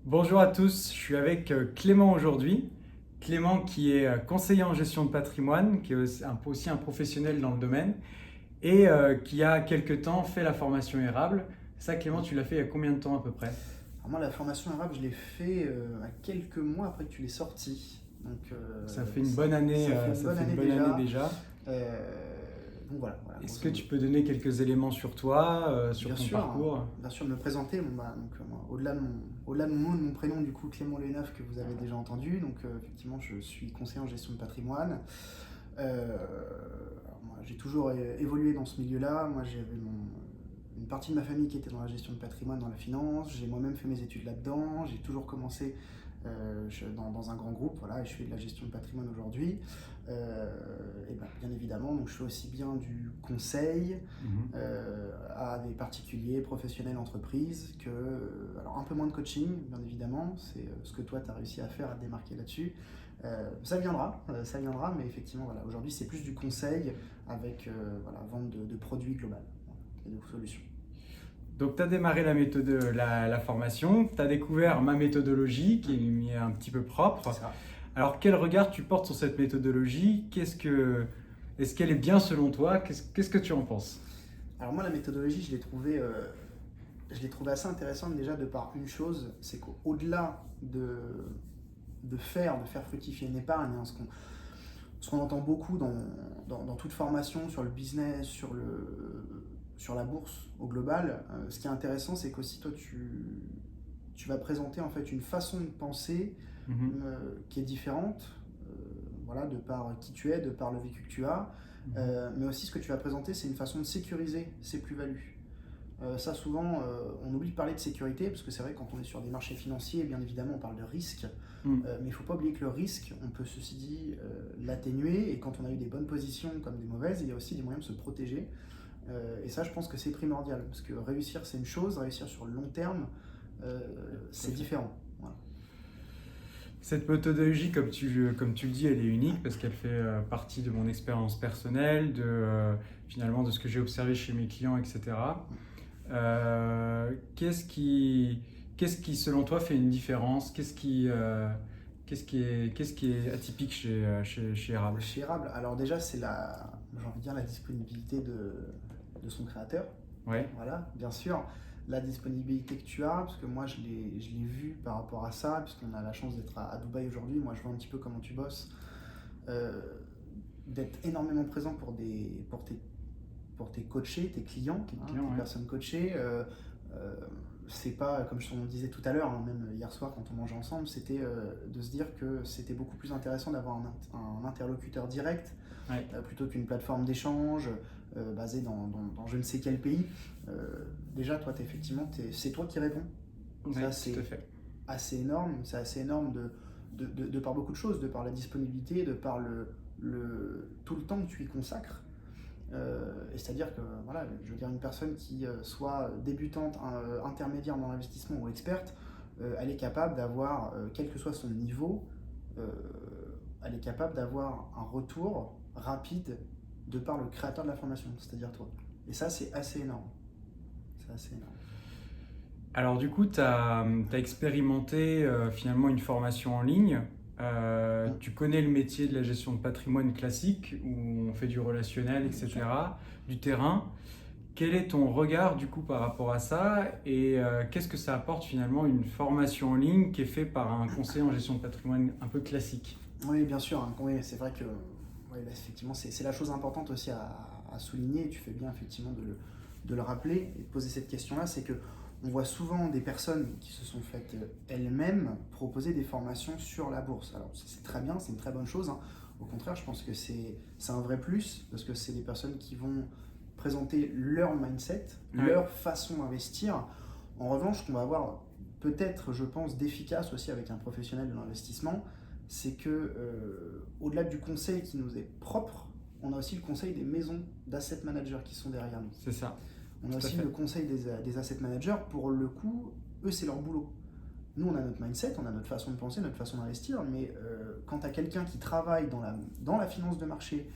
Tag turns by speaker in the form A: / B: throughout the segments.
A: Bonjour à tous, je suis avec Clément aujourd'hui. Clément qui est conseiller en gestion de patrimoine, qui est aussi un professionnel dans le domaine et qui a quelque temps fait la formation érable. Ça Clément, tu l'as fait il y a combien de temps à peu près?
B: Alors moi, la formation arabe, je l'ai fait à quelques mois après que tu l'aies sorti. Donc,
A: Ça fait une bonne année,
B: ça fait une
A: ça
B: bonne
A: fait une
B: année
A: bonne année
B: déjà.
A: déjà.
B: Donc voilà,
A: Est-ce
B: grosso
A: que tu
B: modo.
A: peux donner quelques éléments sur toi, sur
B: Bien
A: ton
B: sûr, hein,
A: parcours?
B: bien sûr, me présenter. Bon, bah, donc, moi, au-delà de mon nom et de mon prénom, du coup, Clément Leneuf, que vous avez déjà entendu. Donc, effectivement, je suis conseiller en gestion de patrimoine. Alors, moi, j'ai toujours évolué dans ce milieu-là. Moi, une partie de ma famille qui était dans la gestion de patrimoine, dans la finance. J'ai moi-même fait mes études là-dedans. J'ai toujours commencé dans un grand groupe, voilà, et je fais de la gestion de patrimoine aujourd'hui. Et ben, bien évidemment, donc je fais aussi bien du conseil
A: Mhm.
B: à des particuliers, professionnels, entreprises, alors un peu moins de coaching, bien évidemment, c'est ce que toi tu as réussi à faire, à te démarquer là-dessus. Ça viendra, mais effectivement, voilà, aujourd'hui c'est plus du conseil avec voilà, vente de produits global et de solutions.
A: Donc, tu as démarré la formation, tu as découvert ma méthodologie qui m'y est un petit peu
B: C'est
A: propre.
B: ça.
A: Alors, quel regard tu portes sur cette méthodologie? Est-ce qu'elle est bien selon toi? Qu'est-ce que tu en penses?
B: Alors moi, la méthodologie, je l'ai trouvée assez intéressante déjà de par une chose, c'est qu'au-delà de faire fructifier une épargne, hein, ce qu'on entend beaucoup dans toute formation sur le business, sur la bourse au global, ce qui est intéressant, c'est qu'aussi toi, tu vas présenter en fait une façon de penser
A: Mhm,
B: qui est différente, voilà, de par qui tu es, de par le vécu que tu as,
A: mhm.
B: mais aussi ce que tu vas présenter, c'est une façon de sécuriser ses plus-values. Ça, souvent, on oublie de parler de sécurité, parce que c'est vrai, quand on est sur des marchés financiers, bien évidemment, on parle de risque,
A: Mm.
B: mais il ne faut pas oublier que le risque, on peut, ceci dit, l'atténuer, et quand on a eu des bonnes positions comme des mauvaises, il y a aussi des moyens de se protéger. Et ça, je pense que c'est primordial, parce que réussir, c'est une chose, réussir sur le long terme, euh,
A: Tout à
B: c'est
A: fait.
B: différent. Voilà.
A: Cette méthodologie, comme tu le dis, elle est unique parce qu'elle fait partie de mon expérience personnelle, finalement de ce que j'ai observé chez mes clients, etc. Euh, qu'est-ce qui, qu'est-ce qui, selon toi, fait une différence? Qu'est-ce qui est atypique chez Érable?
B: Chez Érable, alors déjà, j'ai envie de dire, la disponibilité de son créateur.
A: Ouais.
B: Voilà, bien sûr, la disponibilité que tu as, parce que moi je l'ai vu par rapport à ça, puisqu'on a la chance d'être à Dubaï aujourd'hui, moi je vois un petit peu comment tu bosses, euh, d'être énormément présent pour tes coachés, tes clients,
A: Tes
B: hein,
A: clients,
B: tes
A: ouais.
B: personnes coachées. Euh, c'est pas, comme je te disais tout à l'heure, hein, même hier soir quand on mangeait ensemble, c'était de se dire que c'était beaucoup plus intéressant d'avoir un interlocuteur direct
A: Ouais.
B: plutôt qu'une plateforme d'échange basée dans je ne sais quel pays. Déjà, toi, effectivement, c'est toi qui réponds.
A: Ouais,
B: Ça,
A: tout à
B: c'est
A: fait.
B: assez énorme. C'est assez énorme de par beaucoup de choses, de par la disponibilité, de par tout le temps que tu y consacres. Et c'est-à-dire que, voilà, je veux dire, une personne qui soit débutante, intermédiaire dans l'investissement ou experte, elle est capable d'avoir, quel que soit son niveau, euh, elle est capable d'avoir un retour rapide de par le créateur de la formation, c'est-à-dire toi. Et ça, c'est assez énorme. C'est assez énorme.
A: Alors du coup, tu as expérimenté finalement une formation en ligne.
B: Mm.
A: Tu connais le métier de la gestion de patrimoine classique, où on fait du relationnel,
B: Bien sûr.
A: etc., du terrain. Quel est ton regard du coup par rapport à ça et qu'est-ce que ça apporte finalement une formation en ligne qui est faite par un conseiller en gestion de patrimoine un peu classique?
B: Oui, bien sûr, hein. Oui, c'est vrai que ouais, là, effectivement, c'est la chose importante aussi à souligner, et tu fais bien effectivement de le rappeler et de poser cette question-là, c'est que on voit souvent des personnes qui se sont faites elles-mêmes proposer des formations sur la bourse. Alors c'est très bien, c'est une très bonne chose, hein. Au contraire, je pense que c'est un vrai plus, parce que c'est des personnes qui vont présenter leur mindset,
A: Ouais.
B: leur façon d'investir. En revanche, ce qu'on va avoir peut-être, je pense, d'efficace aussi avec un professionnel de l'investissement, c'est que au-delà du conseil qui nous est propre, on a aussi le conseil des maisons d'asset managers qui sont derrière nous.
A: C'est ça,
B: On a
A: tout à
B: aussi le
A: fait.
B: conseil des asset managers. Pour le coup, eux, c'est leur boulot. Nous, on a notre mindset, on a notre façon de penser, notre façon d'investir, mais quand tu as quelqu'un qui travaille dans la finance de marché,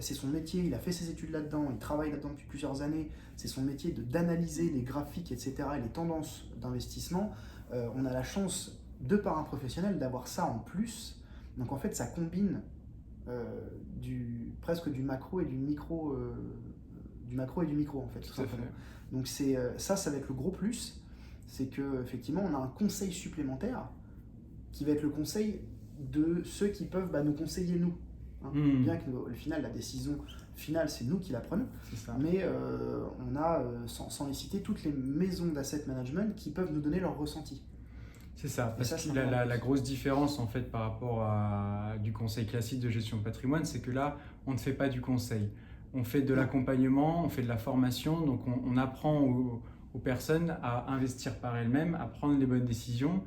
B: c'est son métier, il a fait ses études là-dedans, il travaille là-dedans depuis plusieurs années, c'est son métier d'analyser les graphiques, etc., et les tendances d'investissement. on a la chance, de par un professionnel, d'avoir ça en plus. Donc en fait, ça combine presque du macro et du micro, en fait, tout simplement. Donc ça va être le gros plus, c'est qu'effectivement, on a un conseil supplémentaire qui va être le conseil de ceux qui peuvent nous conseiller nous. Hein. Bien que au final, la décision finale, c'est nous qui la prenons, mais on a, sans les citer, toutes les maisons d'asset management qui peuvent nous donner leur ressenti.
A: C'est ça, parce que la grosse différence en fait par rapport à du conseil classique de gestion de patrimoine, c'est que là, on ne fait pas du conseil. On fait de l'accompagnement, on fait de la formation, donc on apprend aux personnes à investir par elles-mêmes, à prendre les bonnes décisions,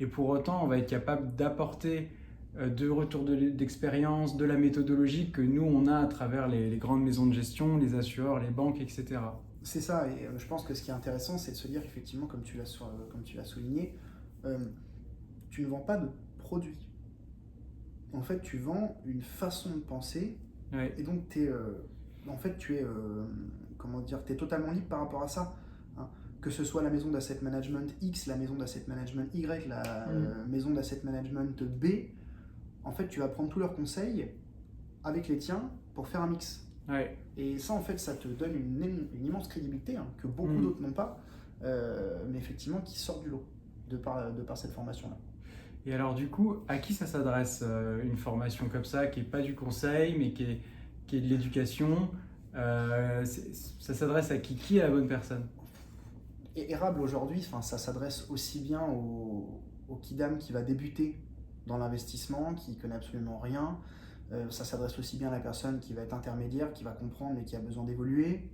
A: et pour autant, on va être capable d'apporter de retour d'expérience, de la méthodologie que nous, on a à travers les grandes maisons de gestion, les assureurs, les banques, etc.
B: C'est ça, et je pense que ce qui est intéressant, c'est de se dire qu'effectivement, comme tu l'as souligné, tu ne vends pas de produit. En fait, tu vends une façon de penser, et donc tu es totalement libre par rapport à ça. Hein. Que ce soit la maison d'asset management X, la maison d'asset management Y, la maison d'asset management B, en fait, tu vas prendre tous leurs conseils avec les tiens pour faire un mix. Et ça, en fait, ça te donne une immense crédibilité que beaucoup d'autres n'ont pas, mais effectivement qui sort du lot de par cette formation-là.
A: Et alors du coup, à qui ça s'adresse une formation comme ça, qui n'est pas du conseil, mais qui est de l'éducation ça s'adresse à qui est la bonne personne?
B: Et Érable aujourd'hui, ça s'adresse aussi bien au kidam qui va débuter dans l'investissement, qui ne connaît absolument rien. Ça s'adresse aussi bien à la personne qui va être intermédiaire, qui va comprendre mais qui a besoin d'évoluer.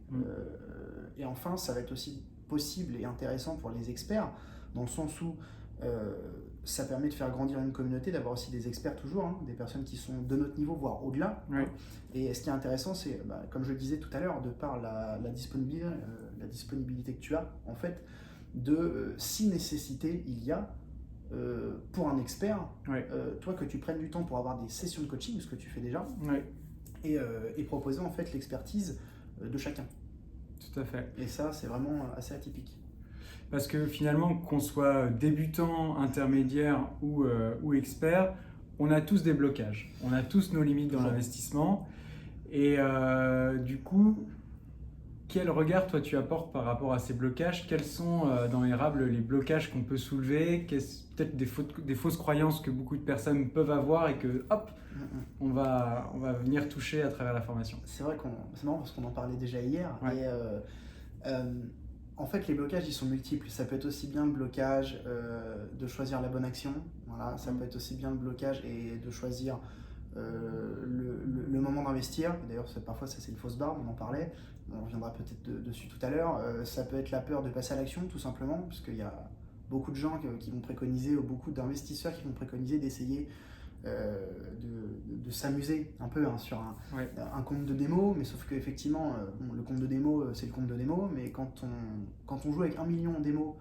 B: Et enfin, ça va être aussi possible et intéressant pour les experts, dans le sens où ça permet de faire grandir une communauté, d'avoir aussi des experts toujours, des personnes qui sont de notre niveau, voire au-delà. Et ce qui est intéressant, c'est, comme je le disais tout à l'heure, de par la disponibilité que tu as, en fait, si nécessité il y a, pour un expert, toi que tu prennes du temps pour avoir des sessions de coaching, ce que tu fais déjà, et proposer en fait l'expertise de chacun.
A: Tout à fait.
B: Et ça, c'est vraiment assez atypique.
A: Parce que finalement, qu'on soit débutant, intermédiaire ou expert, on a tous des blocages. On a tous nos limites dans l'investissement. Et du coup, quel regard toi tu apportes par rapport à ces blocages? Quels sont dans Érable les blocages qu'on peut soulever? Peut-être des fausses croyances que beaucoup de personnes peuvent avoir et que hop, on va venir toucher à travers la formation.
B: C'est vrai c'est marrant parce qu'on en parlait déjà hier. Et en fait, les blocages, ils sont multiples. Ça peut être aussi bien le blocage de choisir la bonne action. Voilà. Ça peut être aussi bien le blocage et de choisir le moment d'investir. D'ailleurs, parfois, ça c'est une fausse barbe, on en parlait. On reviendra peut-être dessus tout à l'heure. Ça peut être la peur de passer à l'action, tout simplement, parce qu'il y a beaucoup de gens qui vont préconiser, ou beaucoup d'investisseurs qui vont préconiser d'essayer de s'amuser un peu sur un compte de démo, mais sauf qu'effectivement, le compte de démo, c'est le compte de démo, mais quand on joue avec 1 million en démo,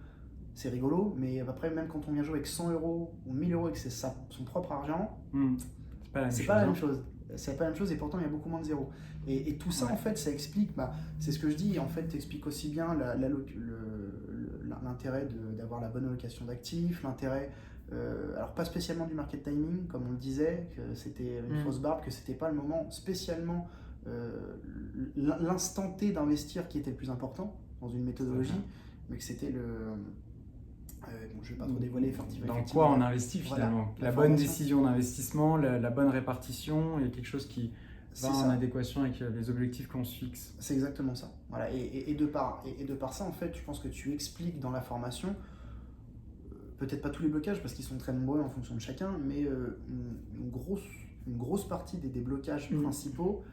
B: c'est rigolo, mais après, même quand on vient jouer avec 100 € ou 1000 € et que c'est son propre argent, c'est pas la même chose. C'est pas la même chose et pourtant il y a beaucoup moins de zéro. Et tout ça en fait ça explique, c'est ce que je dis, en fait t'expliques aussi bien l'intérêt d'avoir la bonne allocation d'actifs, l'intérêt, alors pas spécialement du market timing comme on le disait, que c'était une fausse barbe, que c'était pas le moment spécialement l'instant T d'investir qui était le plus important dans une méthodologie, mais que c'était je ne vais pas trop dévoiler.
A: Dans quoi on investit finalement, la bonne décision d'investissement, la bonne répartition et quelque chose qui va en adéquation avec les objectifs qu'on se fixe.
B: C'est exactement ça. Voilà. Et de par ça, en fait, je pense que tu expliques dans la formation, peut-être pas tous les blocages parce qu'ils sont très nombreux en fonction de chacun, mais une grosse partie des blocages principaux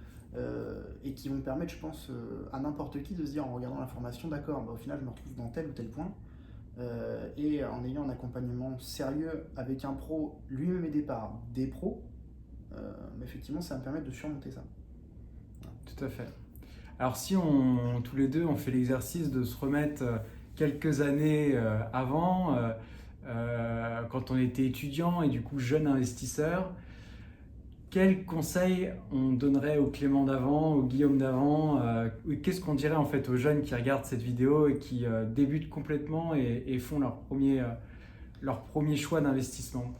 B: et qui vont permettre, je pense, à n'importe qui de se dire en regardant la formation, d'accord, au final je me retrouve dans tel ou tel point. Et en ayant un accompagnement sérieux avec un pro, lui-même aidé par des pros, mais effectivement ça va me permettre de surmonter ça.
A: Tout à fait. Alors si tous les deux on fait l'exercice de se remettre quelques années avant, quand on était étudiant et du coup jeune investisseur, quels conseils on donnerait au Clément d'avant, au Guillaume d'avant, qu'est-ce qu'on dirait en fait aux jeunes qui regardent cette vidéo et qui débutent complètement et font leur premier choix d'investissement?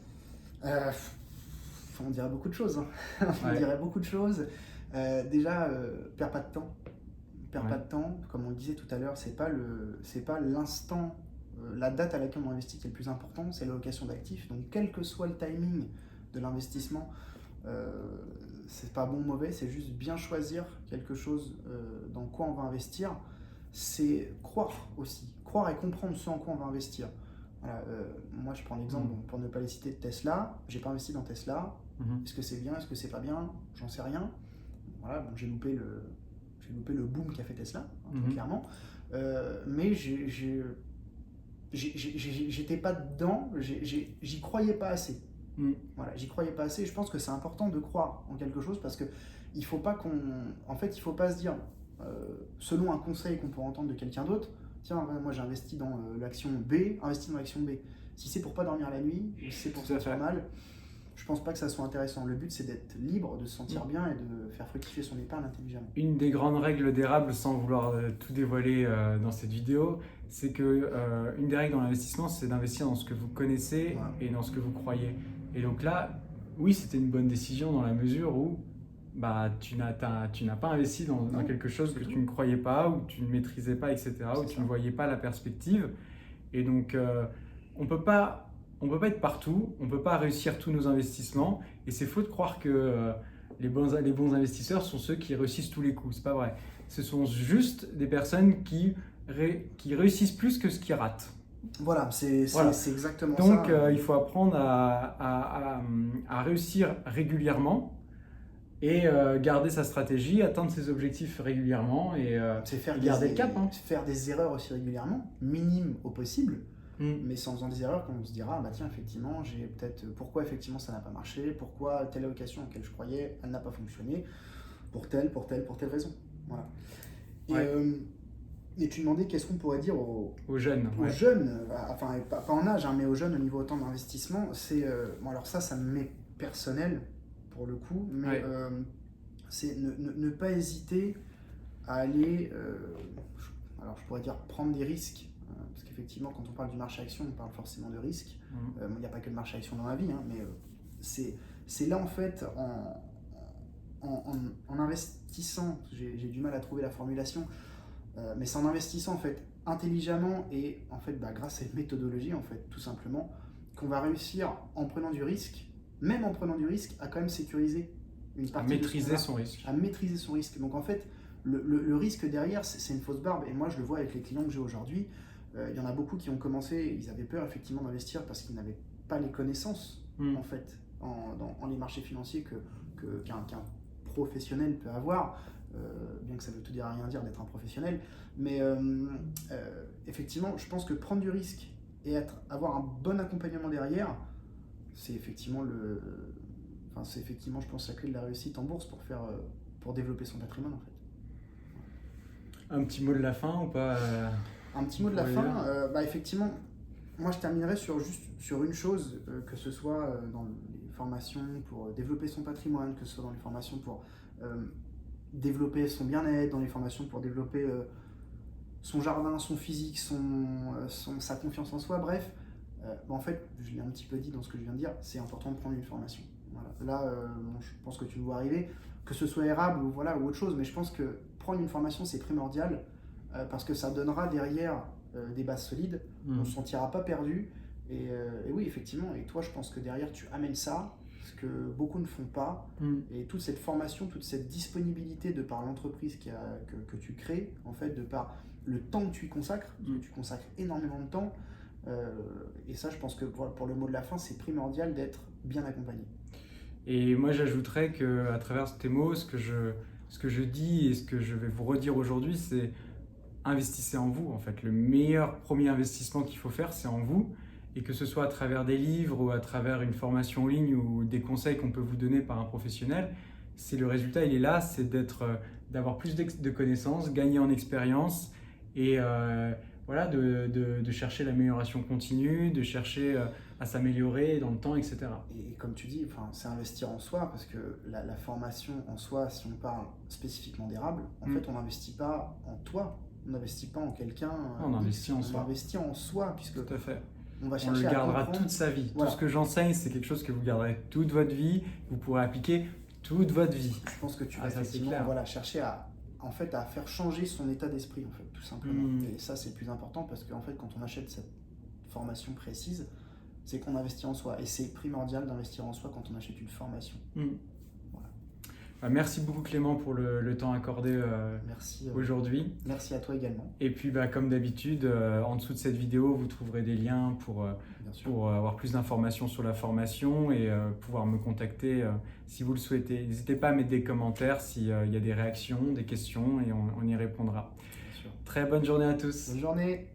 B: Euh, on dirait beaucoup de choses. Hein. On
A: Ouais.
B: dirait beaucoup de choses. Déjà, perds pas de temps. Perds
A: Ouais.
B: pas de temps. Comme on le disait tout à l'heure, c'est pas l'instant, la date à laquelle on investit qui est le plus important, c'est l'allocation d'actifs. Donc, quel que soit le timing de l'investissement, c'est pas bon ou mauvais, c'est juste bien choisir quelque chose dans quoi on va investir. C'est croire aussi, croire et comprendre ce en quoi on va investir. Voilà, moi je prends l'exemple, bon, pour ne pas les citer, de Tesla. J'ai pas investi dans Tesla. Est-ce que c'est bien, est-ce que c'est pas bien? J'en sais rien. Voilà, bon, j'ai loupé le boom qu'a fait Tesla, hein, très clairement. Mais j'étais pas dedans, j'y croyais pas assez. Voilà, j'y croyais pas assez. Je pense que c'est important de croire en quelque chose parce que il faut pas il faut pas se dire, selon un conseil qu'on pourrait entendre de quelqu'un d'autre, tiens, moi j'ai investi dans l'action B, investis dans l'action B. Si c'est pour pas dormir la nuit, ou si c'est pour se sentir mal, je pense pas que ça soit intéressant. Le but c'est d'être libre, de se sentir bien et de faire fructifier son épargne intelligemment.
A: Une des grandes règles d'érable, sans vouloir tout dévoiler dans cette vidéo, c'est que une des règles dans l'investissement, c'est d'investir dans ce que vous connaissez et dans ce que vous croyez. Et donc là, oui, c'était une bonne décision dans la mesure où tu n'as pas investi dans quelque chose que tu ne croyais pas, ou tu ne maîtrisais pas, etc., où tu ne voyais pas la perspective. Et donc, on peut pas être partout, on ne peut pas réussir tous nos investissements, et c'est faux de croire que les bons investisseurs sont ceux qui réussissent tous les coups. C'est pas vrai. Ce sont juste des personnes qui réussissent plus que ce qui ratent.
B: Voilà, c'est exactement ça.
A: Donc, il faut apprendre à réussir régulièrement et garder sa stratégie, atteindre ses objectifs régulièrement et garder le cap.
B: Faire des erreurs aussi régulièrement, minimes au possible, mais c'est en faisant des erreurs qu'on se dira, bah tiens, effectivement, pourquoi effectivement ça n'a pas marché, pourquoi telle allocation auquel je croyais, elle n'a pas fonctionné, pour telle raison. Voilà. Et tu demandais qu'est-ce qu'on pourrait dire aux
A: jeunes.
B: Jeunes, enfin pas en âge, hein, mais aux jeunes au niveau autant d'investissement. C'est alors ça me met personnel pour le coup, mais c'est ne pas hésiter à aller, alors je pourrais dire prendre des risques, parce qu'effectivement quand on parle du marché action, on parle forcément de risques. Il n'y a pas que le marché action dans la vie, hein, mais c'est là en fait en investissant, j'ai du mal à trouver la formulation. Mais c'est en investissant en fait intelligemment et en fait grâce à une méthodologie en fait tout simplement qu'on va réussir en prenant du risque, même en prenant du risque, à quand même sécuriser une partie
A: à maîtriser son risque.
B: À maîtriser son risque. Donc en fait le risque derrière c'est une fausse barbe et moi je le vois avec les clients que j'ai aujourd'hui. Il y en a beaucoup qui ont commencé, ils avaient peur effectivement d'investir parce qu'ils n'avaient pas les connaissances en fait dans les marchés financiers qu'un professionnel peut avoir. Bien que ça veut tout dire à rien dire d'être un professionnel, mais effectivement, je pense que prendre du risque et avoir un bon accompagnement derrière, c'est effectivement je pense, la clé de la réussite en bourse pour développer son patrimoine en fait.
A: Un petit mot de la fin ou pas
B: Un petit mot de la fin, effectivement, moi je terminerai sur une chose, que ce soit dans les formations pour développer son patrimoine, que ce soit dans les formations pour développer son bien-être, dans les formations pour développer son jardin, son physique, sa confiance en soi, bref. En fait, je l'ai un petit peu dit dans ce que je viens de dire, c'est important de prendre une formation. Voilà. Là, je pense que tu le vois arriver, que ce soit érable ou autre chose, mais je pense que prendre une formation, c'est primordial, parce que ça donnera derrière des bases solides, on ne se sentira pas perdu, et oui, effectivement, et toi, je pense que derrière, tu amènes ça, ce que beaucoup ne font pas, et toute cette formation, toute cette disponibilité de par l'entreprise que tu crées, en fait, de par le temps que tu y consacres, parce que tu consacres énormément de temps, et ça, je pense que pour le mot de la fin, c'est primordial d'être bien accompagné.
A: Et moi, j'ajouterais qu'à travers tes mots, ce que je dis et ce que je vais vous redire aujourd'hui, c'est investissez en vous. En fait, le meilleur premier investissement qu'il faut faire, c'est en vous. Et que ce soit à travers des livres ou à travers une formation en ligne ou des conseils qu'on peut vous donner par un professionnel, c'est le résultat, il est là, c'est d'avoir plus de connaissances, gagner en expérience et de chercher l'amélioration continue, de chercher à s'améliorer dans le temps, etc.
B: Et comme tu dis, c'est investir en soi, parce que la formation en soi, si on parle spécifiquement d'érable, en fait, on n'investit pas en toi, on n'investit pas en quelqu'un.
A: On investit en soi.
B: On investit en soi, puisque
A: tout à fait.
B: on va
A: on le
B: chercher à
A: gardera
B: comprendre.
A: toute sa vie.
B: Voilà.
A: Tout ce que j'enseigne, c'est quelque chose que vous garderez toute votre vie, que vous pourrez appliquer toute votre vie.
B: Je pense que tu vas
A: Ah, ça, c'est
B: effectivement
A: clair.
B: voilà, chercher en fait, à faire changer son état d'esprit, en fait, tout simplement. Et ça, c'est le plus important parce qu'en fait, quand on achète cette formation précise, c'est qu'on investit en soi. Et c'est primordial d'investir en soi quand on achète une formation.
A: Merci beaucoup Clément pour le temps accordé
B: Merci,
A: aujourd'hui.
B: merci à toi également.
A: Et puis comme d'habitude, en dessous de cette vidéo, vous trouverez des liens
B: Bien sûr.
A: pour avoir plus d'informations sur la formation et pouvoir me contacter si vous le souhaitez. N'hésitez pas à mettre des commentaires s'il y a des réactions, des questions et on y répondra.
B: Bien sûr.
A: Très bonne journée à tous.
B: Bonne journée.